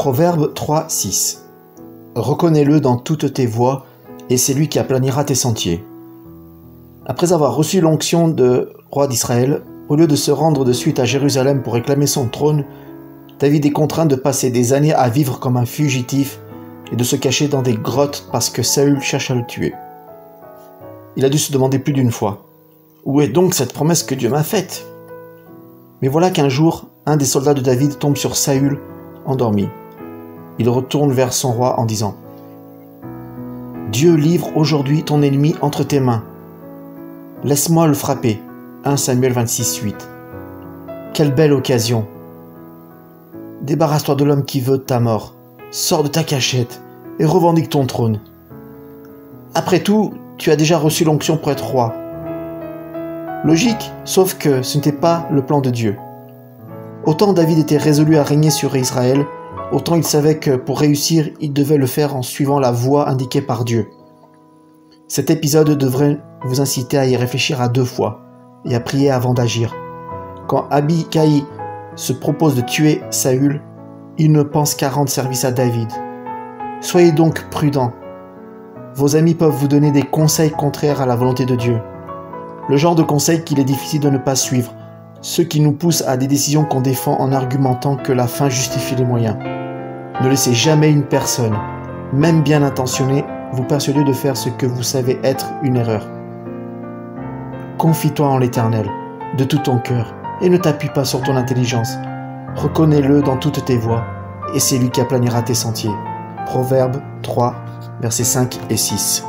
Proverbe 3, 6. Reconnais-le dans toutes tes voies, et c'est lui qui aplanira tes sentiers. Après avoir reçu l'onction de roi d'Israël, au lieu de se rendre de suite à Jérusalem pour réclamer son trône, David est contraint de passer des années à vivre comme un fugitif et de se cacher dans des grottes parce que Saül cherche à le tuer. Il a dû se demander plus d'une fois « Où est donc cette promesse que Dieu m'a faite ?» Mais voilà qu'un jour, un des soldats de David tombe sur Saül, endormi. Il retourne vers son roi en disant « Dieu livre aujourd'hui ton ennemi entre tes mains. Laisse-moi le frapper. » 1 Samuel 26, 8. Quelle belle occasion! Débarrasse-toi de l'homme qui veut ta mort. Sors de ta cachette et revendique ton trône. Après tout, tu as déjà reçu l'onction pour être roi. Logique, sauf que ce n'était pas le plan de Dieu. Autant David était résolu à régner sur Israël, autant il savait que pour réussir, il devait le faire en suivant la voie indiquée par Dieu. Cet épisode devrait vous inciter à y réfléchir à 2 fois et à prier avant d'agir. Quand Abikaï se propose de tuer Saül, il ne pense qu'à rendre service à David. Soyez donc prudents. Vos amis peuvent vous donner des conseils contraires à la volonté de Dieu. Le genre de conseils qu'il est difficile de ne pas suivre, ceux qui nous poussent à des décisions qu'on défend en argumentant que la fin justifie les moyens. Ne laissez jamais une personne, même bien intentionnée, vous persuader de faire ce que vous savez être une erreur. Confie-toi en l'Éternel, de tout ton cœur, et ne t'appuie pas sur ton intelligence. Reconnais-le dans toutes tes voies, et c'est lui qui aplanira tes sentiers. Proverbe 3, versets 5 et 6.